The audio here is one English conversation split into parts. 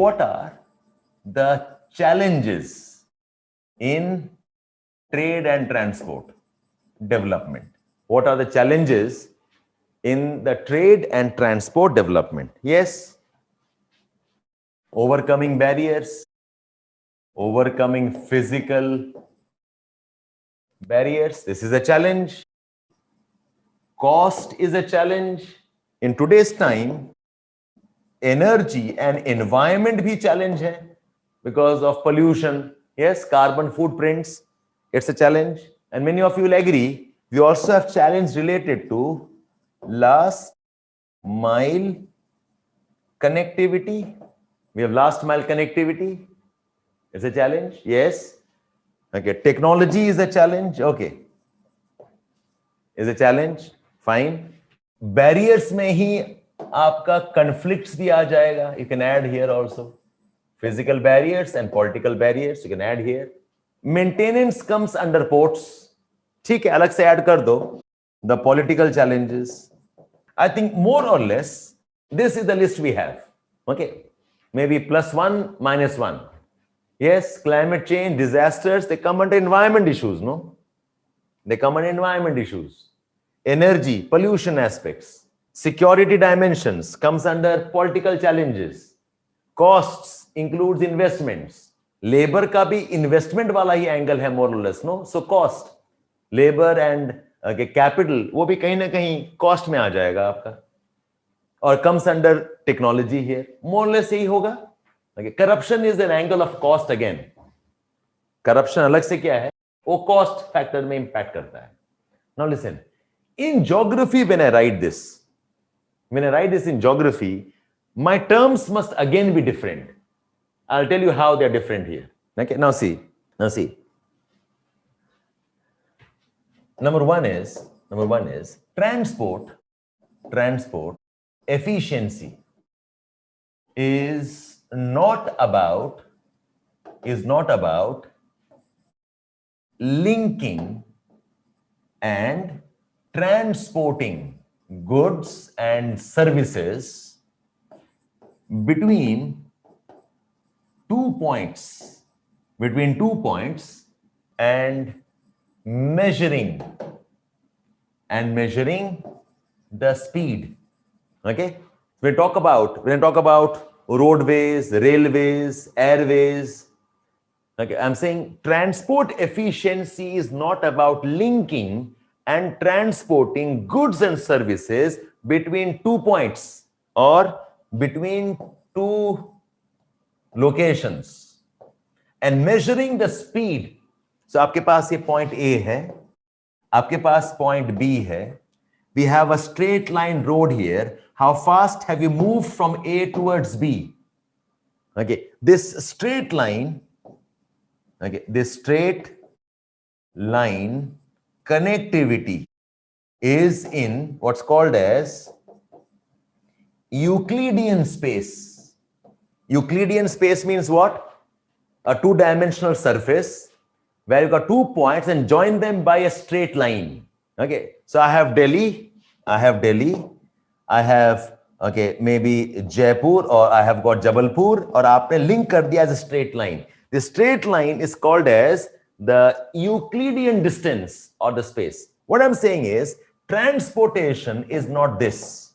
what are the challenges in trade and transport development? What are the challenges in the trade and transport development? Yes, overcoming barriers, overcoming physical barriers. This is a challenge. Cost is a challenge. In today's time, energy and environment bhi challenge hai because of pollution. Yes, carbon footprints, it's a challenge. And many of you will agree, we also have challenge related to last mile connectivity. We have last mile connectivity. It's a challenge. Yes. Okay. Technology is a challenge. Okay. Is a challenge. Fine. Barriers में ही आपका conflicts भी आ जाएगा. You can add here also. Physical barriers and political barriers. You can add here. Maintenance comes under ports. ठीक है, अलग से add कर दो. The political challenges. I think more or less, this is the list we have. Okay. Maybe +1, -1. Yes, climate change, disasters, they come under environment issues, no? They come under environment issues. Energy, pollution aspects. Security dimensions comes under political challenges. Costs includes investments. Labor का भी investment वाला ही angle है more or less, no? So cost, labor and capital, वो भी कहीं ना कहीं cost में आ जाएगा आपका. Or comes under technology here. More or less यही होगा. Okay. Corruption is an angle of cost again. Corruption अलग से क्या है? वो cost factor में impact करता है. Now listen. In geography, when I write this in geography, my terms must again be different. I'll tell you how they're different here. Okay. Now see. Number one is transport efficiency is not about linking and transporting goods and services between two points and measuring the speed. Okay, when we talk about roadways, railways, airways, okay, I'm saying transport efficiency is not about linking and transporting goods and services between two points or between two locations and measuring the speed. So आपके पास ये point A है, आपके पास point B है. We have a straight line road here. How fast have you moved from A towards B? Okay, this straight line connectivity is in what's called as Euclidean space. Euclidean space means what? A two-dimensional surface where you got 2 points and join them by a straight line. Okay, so I have Delhi, I have okay, maybe Jaipur, or I have got Jabalpur, or आपने link कर दिया as a straight line. The straight line is called as the Euclidean distance or the space. What I'm saying is transportation is not this.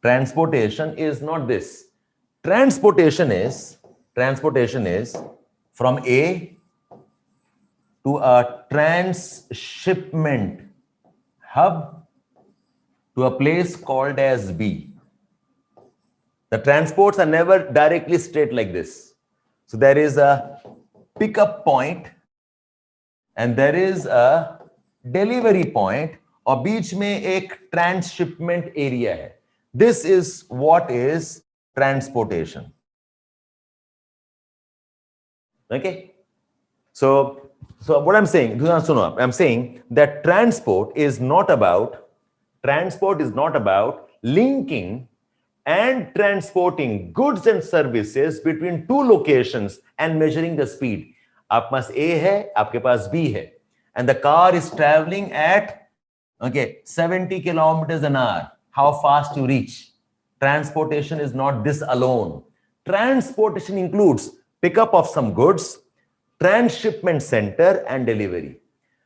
Transportation is from A to a transshipment hub to a place called as B. The transports are never directly straight like this. So there is a pickup point and there is a delivery point और बीच में एक transshipment area है. This is what is transportation. Okay? So what I'm saying, I'm saying that transport is not about linking and transporting goods and services between two locations and measuring the speed. आपके पास A है, आपके पास B है, and the car is traveling at 70 kilometers an hour. How fast you reach? Transportation is not this alone. Transportation includes pickup of some goods, transshipment center, and delivery.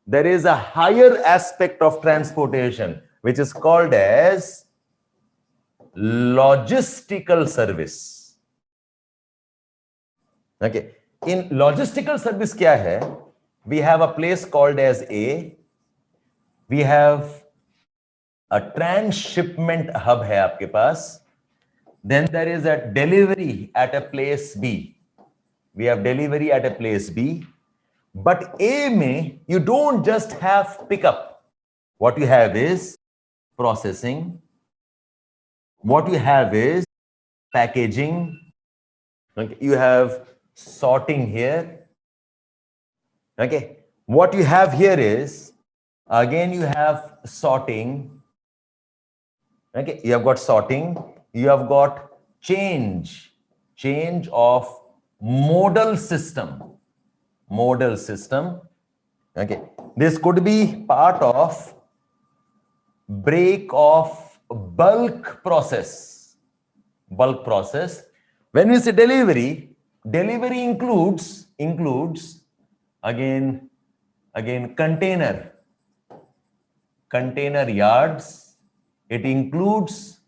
There is a higher aspect of transportation, which is called as logistical service. Okay. In logistical service, kya hai? We have a place called as A. We have a transshipment hub hai aapke paas. Then there is a delivery at a place B. We have delivery at a place B. But A mein, you don't just have pickup. What you have is processing. What you have is packaging. Okay. You have sorting here. Okay. What you have here is, again, you have sorting. Okay. You have got sorting. You have got change of modal system. Okay. This could be part of break of bulk process. When we say delivery includes again container yards. It includes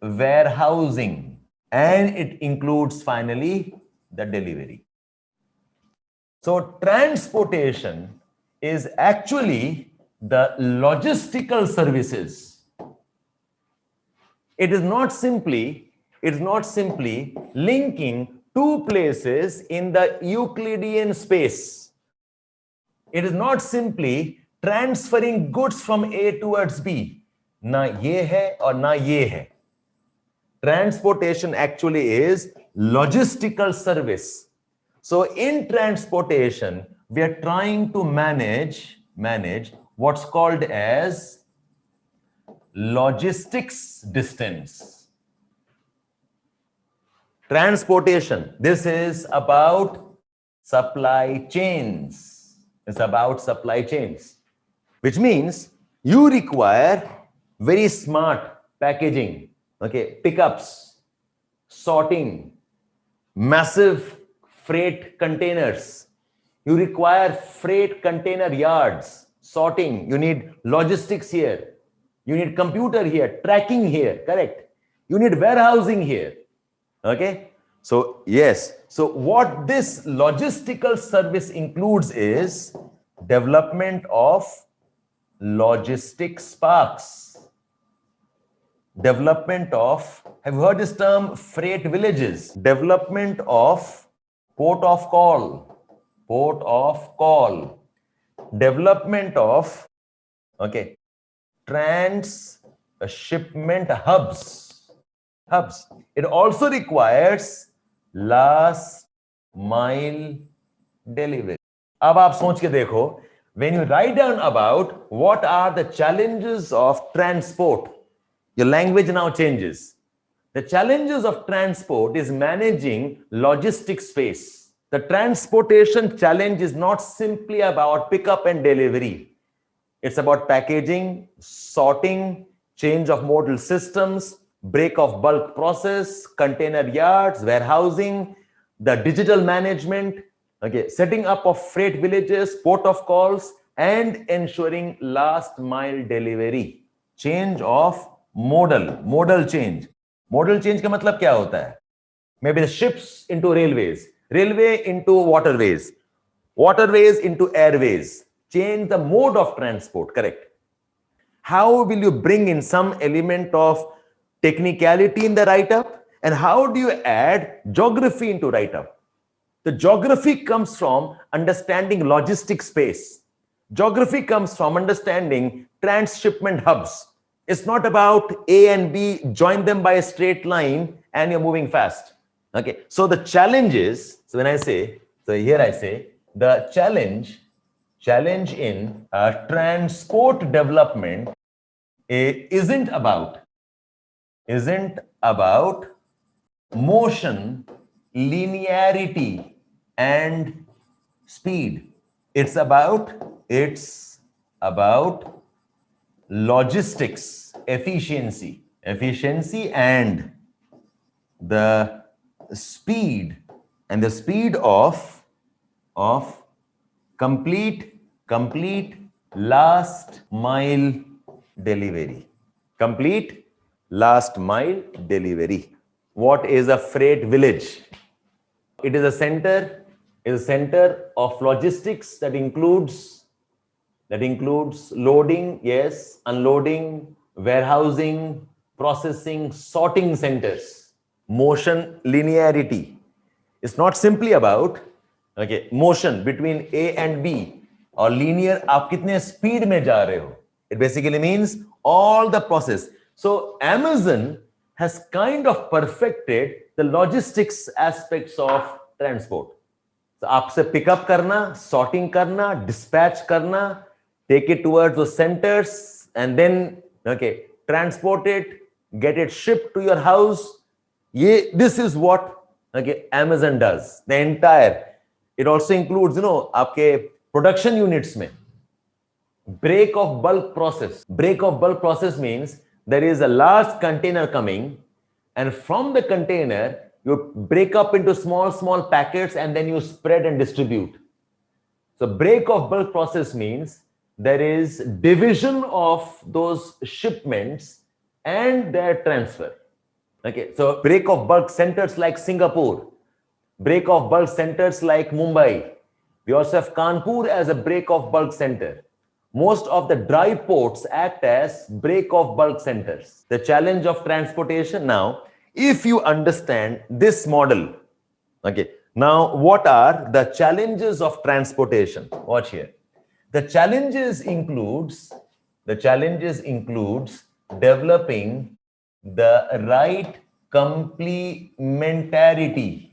warehousing, and it includes finally the delivery. So transportation is actually the logistical services. It is not simply linking two places in the Euclidean space. It is not simply transferring goods from A towards B. Na ye hai or na ye hai. Transportation actually is logistical service. So in transportation, we are trying to manage what's called as logistics distance. Transportation, this is about supply chains. It's about supply chains, which means you require very smart packaging, okay, pickups, sorting, massive freight containers. You require freight container yards, sorting. You need logistics here. You need computer here, tracking here, correct? You need warehousing here. Okay? So, yes. So, what this logistical service includes is development of logistics parks. Development of, have you heard this term, freight villages? Development of port of call. Development of, okay, transshipment hubs. It also requires last mile delivery. अब आप सोच के देखो, when you write down about what are the challenges of transport, your language now changes. The challenges of transport is managing logistic space. The transportation challenge is not simply about pickup and delivery. It's about packaging, sorting, change of modal systems, break of bulk process, container yards, warehousing, the digital management, okay, setting up of freight villages, port of calls, and ensuring last mile delivery. Change of modal change. Modal change का मतलब क्या होता है? Maybe the ships into railways, railway into waterways, waterways into airways. Change the mode of transport, correct? How will you bring in some element of technicality in the write-up? And how do you add geography into write-up? The geography comes from understanding logistic space. Geography comes from understanding transshipment hubs. It's not about A and B, join them by a straight line and you're moving fast. Okay. So the challenge is, so when I say, so here I say, the challenge in transport development isn't about motion, linearity, and speed. It's about logistics, efficiency and the speed and the speed of complete last mile delivery. Complete last mile delivery. What is a freight village? It is a center of logistics that includes loading, yes, unloading, warehousing, processing, sorting centers. Motion linearity. It's not simply about motion between A and B or linear, आप कितने speed में जा रहे हो. It basically means all the process. So Amazon has kind of perfected the logistics aspects of transport. So आपसे pick up करना, sorting करना, dispatch करना, take it towards the centers, and then transport it, get it shipped to your house. This is what Amazon does. The entire. It also includes, आपके production units में break of bulk process. Break of bulk process means there is a large container coming, and from the container you break up into small packets and then you spread and distribute. So break of bulk process means there is division of those shipments and their transfer. So break of bulk centers like Singapore, break of bulk centers like Mumbai. We also have Kanpur as a break of bulk center. Most of the dry ports act as break of bulk centers. The challenge of transportation now, if you understand this model, now what are the challenges of transportation? Watch here. The challenges includes developing the right complementarity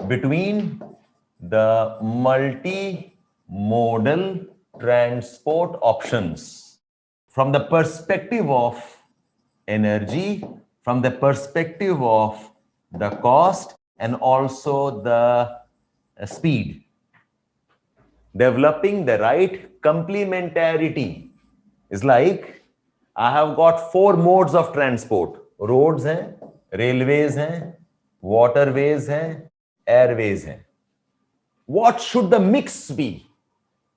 between the multi-modal transport options from the perspective of energy, from the perspective of the cost, and also the speed. Developing the right complementarity is like I have got 4 modes of transport. Roads हैं, railways हैं, waterways हैं, airways हैं. What should the mix be?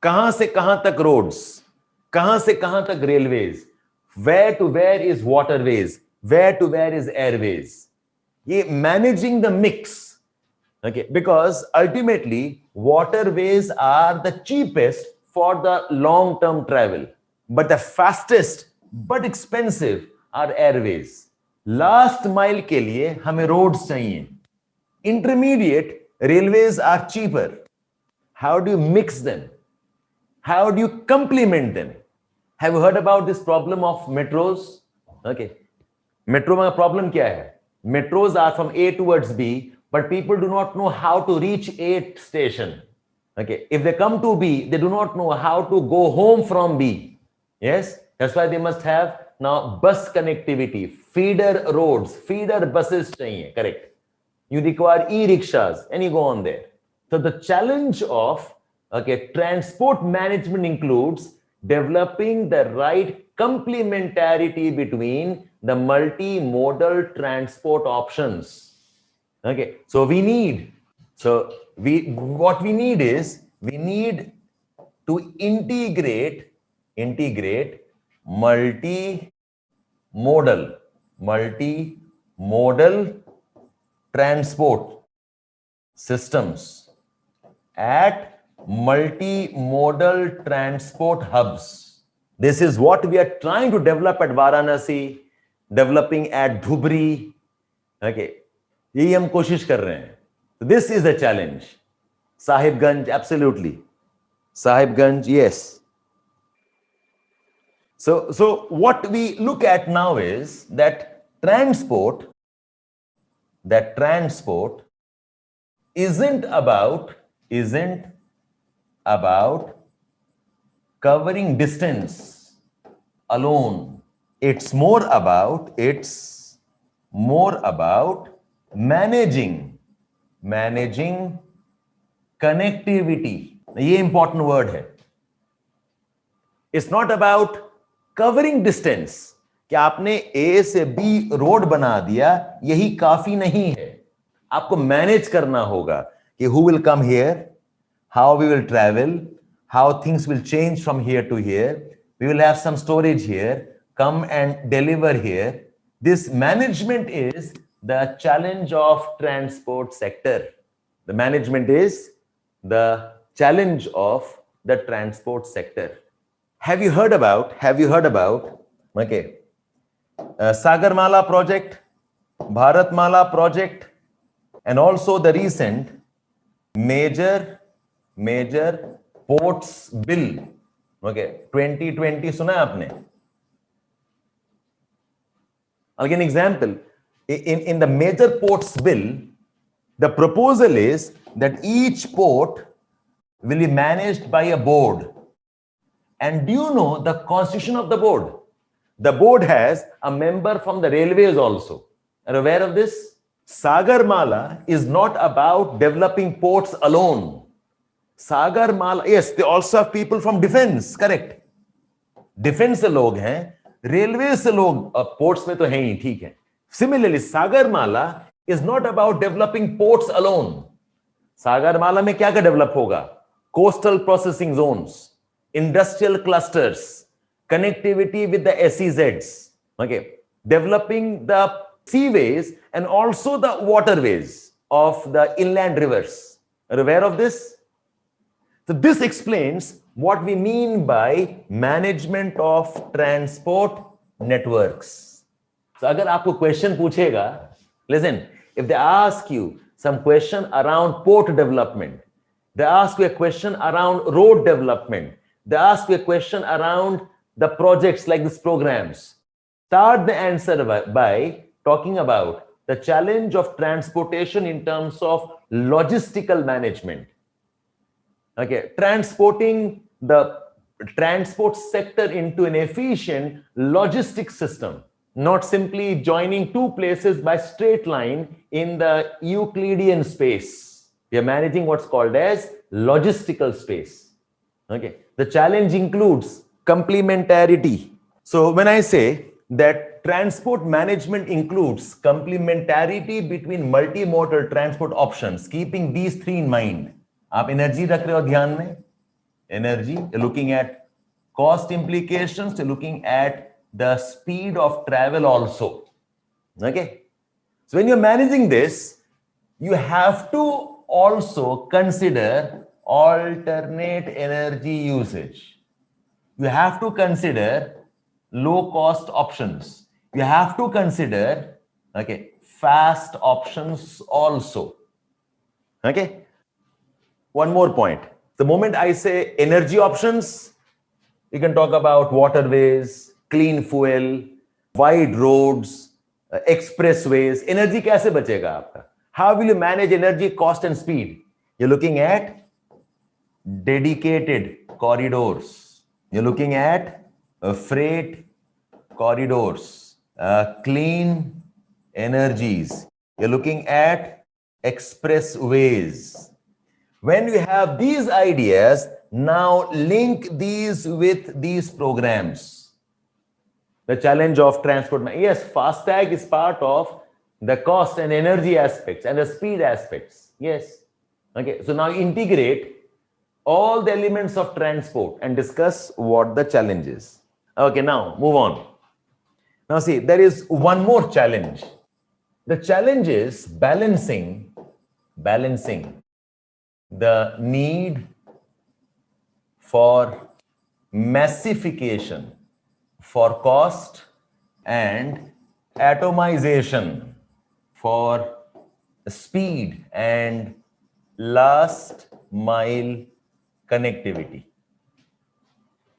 कहां से कहां तक roads? कहां से कहां तक railways? Where to where is waterways? Where to where is airways? Managing the mix. Because ultimately waterways are the cheapest for the long-term travel, but the fastest but expensive are airways. Last mile के लिए हमें roads चाहिए. Intermediate railways are cheaper. How do you mix them? How do you complement them? Have you heard about this problem of metros? Metro में problem क्या है? Metros are from A towards B, but people do not know how to reach A station. If they come to B, they do not know how to go home from B. Yes, that's why they must have now bus connectivity, feeder roads, feeder buses चाहिए, correct? You require e-rickshaws and you go on there. So the challenge of transport management includes developing the right complementarity between the multimodal transport options. So we need to integrate multimodal transport systems at multimodal transport hubs. This is what we are trying to develop at Varanasi, developing at Dhubri. यही हम कोशिश कर रहे हैं. This is the challenge. Sahibganj, absolutely. Sahibganj, yes. So what we look at now is that transport isn't about covering distance alone. It's more about managing connectivity. ये important word है. It's not about covering distance. कि आपने ए से B road बना दिया, यही काफी नहीं है। आपको मैनेज करना होगा कि who will come here, how we will travel, how things will change from here to here. We will have some storage here, come and deliver here. This management is the challenge of transport sector. The management is the challenge of the transport sector. Have you heard about, okay, Sagarmala project, Bharatmala project, and also the recent major ports bill, okay, 2020 सुना है आपने? I'll give an example. In the major ports bill, the proposal is that each port will be managed by a board. And do you know the constitution of the board? The board has a member from the railways also. Are you aware of this? Sagarmala is not about developing ports alone. Sagarmala, yes, they also have people from defense, correct? Defense से लोग हैं, railways से लोग, ports में तो हैं ही, ठीक है. Similarly, Sagarmala is not about developing ports alone. Sagarmala में क्या क्या develop होगा? Coastal processing zones, industrial clusters, connectivity with the SEZs, okay, developing the seaways and also the waterways of the inland rivers. Are you aware of this? So this explains what we mean by management of transport networks. So agar aapko question पूछेगा, listen, if they ask you some question around port development, they ask you a question around road development, they ask you a question around the projects like these programs, start the answer by talking about the challenge of transportation in terms of logistical management. Okay, transporting the transport sector into an efficient logistic system, not simply joining two places by straight line in the Euclidean space. We are managing what's called as logistical space. Okay, the challenge includes complementarity. So when I say that transport management includes complementarity between multimodal transport options, keeping these three in mind. आप energy रख रहे हो ध्यान में, energy, looking at cost implications, looking at the speed of travel also. Okay, so when you're managing this, you have to also consider alternate energy usage. You have to consider low cost options. You have to consider, okay, fast options also. Okay. One more point. The moment I say energy options, you can talk about waterways, clean fuel, wide roads, expressways. Energy कैसे बचेगा आपका? How will you manage energy, cost and speed? You're looking at dedicated corridors. You're looking at freight corridors, clean energies. You're looking at expressways. When you have these ideas, now link these with these programs. The challenge of transport. Yes, FASTag is part of the cost and energy aspects and the speed aspects. Yes. Okay. So now integrate all the elements of transport and discuss what the challenge is. Okay. Now move on. Now see, there is one more challenge. The challenge is balancing the need for massification for cost and atomization for speed and last mile connectivity.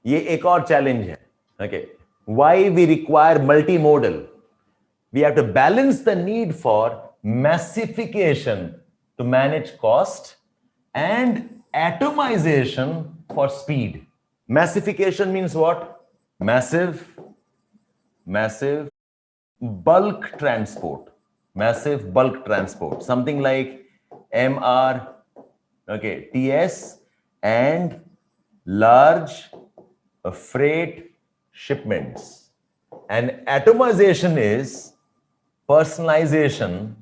ये एक और challenge है. Okay, why we require multimodal? We have to balance the need for massification to manage cost and atomization for speed. Massification means what? Massive bulk transport. Massive bulk transport. Something like MR, okay, TS and large freight shipments. And atomization is personalization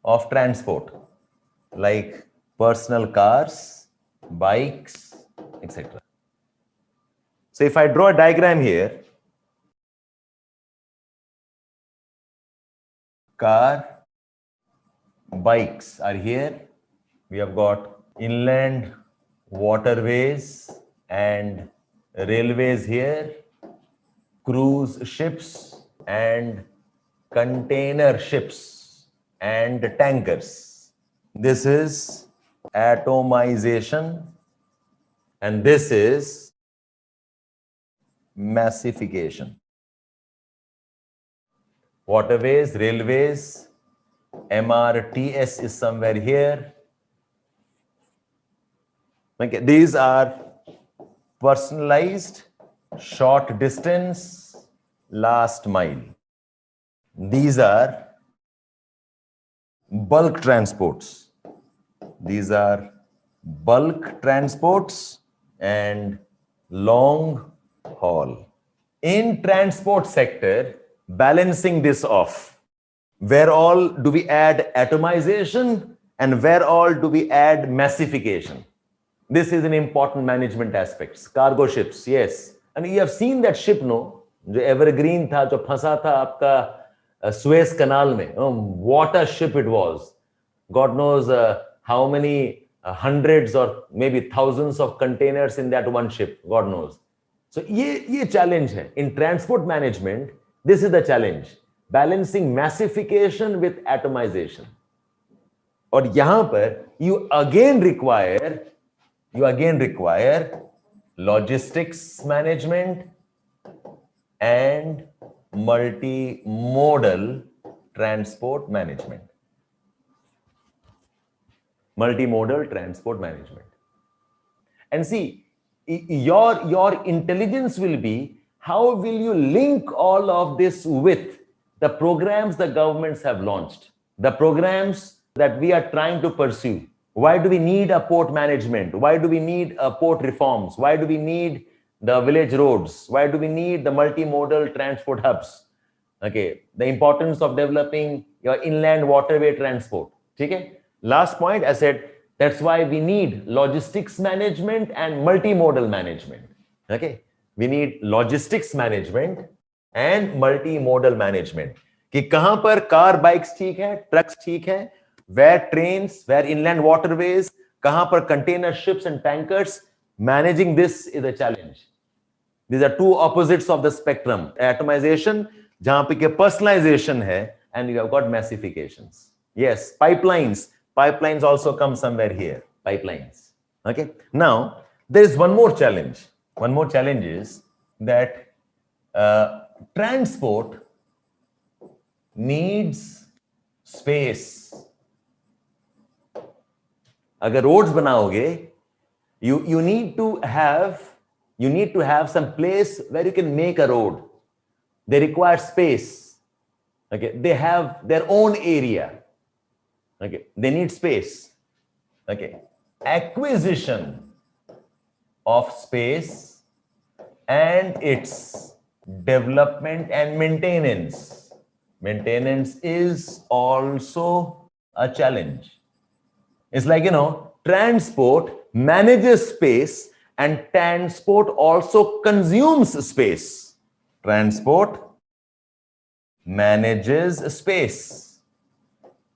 of transport, like personal cars, bikes, etc. So if I draw a diagram here, car, bikes are here. We have got inland waterways and railways here, cruise ships and container ships and tankers. This is atomization and this is massification. Waterways, railways, MRTS is somewhere here. Okay, these are personalized, short distance, last mile. These are bulk transports. These are bulk transports and long haul. In transport sector, balancing this off, where all do we add atomization and where all do we add massification? This is an important management aspects. Cargo ships, yes. And you have seen that ship, no? जो evergreen था, जो फंसा था आपका Suez Canal में. What a ship it was. God knows how many hundreds or maybe thousands of containers in that one ship. God knows. So ये challenge है. In transport management, this is the challenge. Balancing massification with atomization. और यहाँ पर you again require logistics management and multimodal transport management. Multimodal transport management. And see, your intelligence will be how will you link all of this with the programs the governments have launched, the programs that we are trying to pursue. Why do we need a port management? Why do we need port reforms? Why do we need the village roads? Why do we need the multimodal transport hubs? Okay, the importance of developing your inland waterway transport. Okay, last point I said, that's why we need logistics management and multimodal management. Okay, we need logistics management and multimodal management. कि कहां पर car bikes ठीक है, trucks ठीक है, where trains, where inland waterways, kahan par container ships and tankers, managing this is a challenge. These are two opposites of the spectrum. Atomization, jahan pe ke personalization hai, and you have got massifications. Yes, pipelines also come somewhere here, pipelines. Okay, now there is one more challenge. One more challenge is that transport needs space. अगर roads बनाओगे, you need to have some place where you can make a road. They require space. Okay, they have their own area. Okay, they need space. Okay, acquisition of space and its development and maintenance. Maintenance is also a challenge. It's like, transport manages space and transport also consumes space. Transport manages space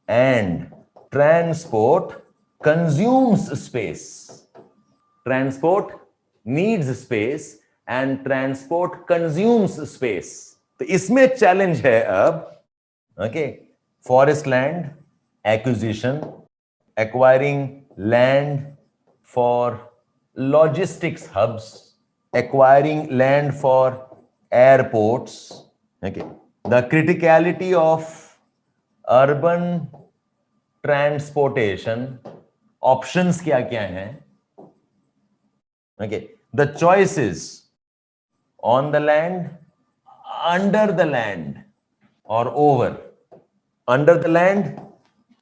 and transport consumes space. Transport needs space and transport consumes space. तो इसमें challenge है अब, okay, forest land acquisition, acquiring land for logistics hubs, acquiring land for airports. Okay, the criticality of urban transportation, options क्या हैं? Okay, the choices on the land, under the land, or over. Under the land,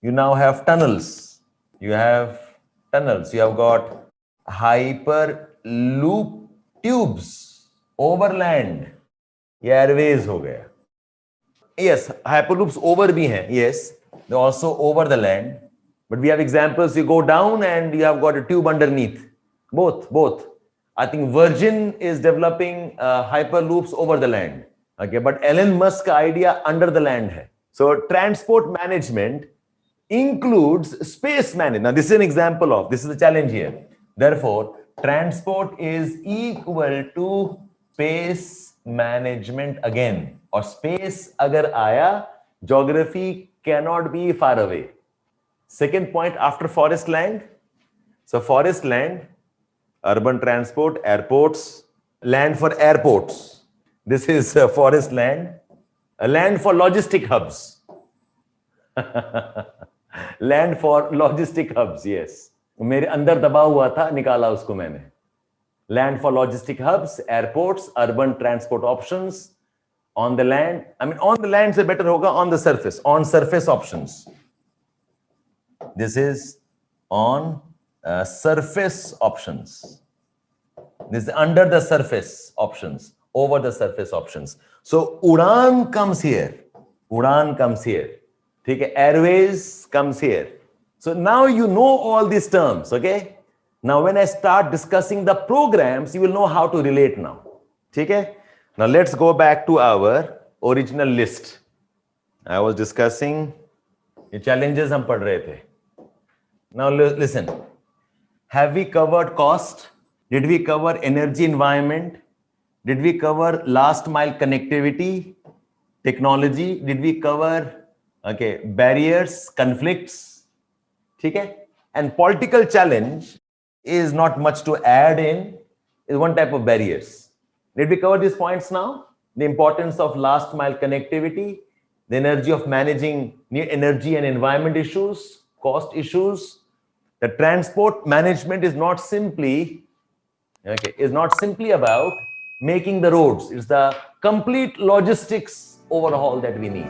you now have tunnels. You have got hyperloop tubes over land. ये Airways हो गया. Yes, hyperloops over bhi hain. Yes, they're also over the land. But we have examples. You go down and you have got a tube underneath. Both. I think Virgin is developing hyperloops over the land. Okay, but Elon Musk's idea under the land hai. So transport management includes space management. Now this is an example of, this is the challenge here. Therefore, transport is equal to space management again. Or space agar aaya, geography cannot be far away. Second point after forest land. So forest land, urban transport, airports, land for airports. This is forest land. A land for logistic hubs. Land for logistic hubs, yes. मेरे अंदर दबा हुआ था, निकाला उसको मैंने. Land for logistic hubs, airports, urban transport options. On the land, I mean on the land se better hoga, on the surface, on surface options. This is on surface options. This is under the surface options, over the surface options. So Udan comes here. Udan comes here. Okay? Airways comes here. So now you know all these terms, okay? Now when I start discussing the programs, you will know how to relate now. Okay? Now let's go back to our original list. I was discussing the challenges hum pad rahe the. Now listen. Have we covered cost? Did we cover energy environment? Did we cover last mile connectivity, technology? Did we cover barriers, conflicts? Okay? And political challenge is not much to add in, is one type of barriers. Did we cover these points now? The importance of last mile connectivity, the energy of managing energy and environment issues, cost issues. The transport management is not simply about making the roads. It's the complete logistics overhaul that we need.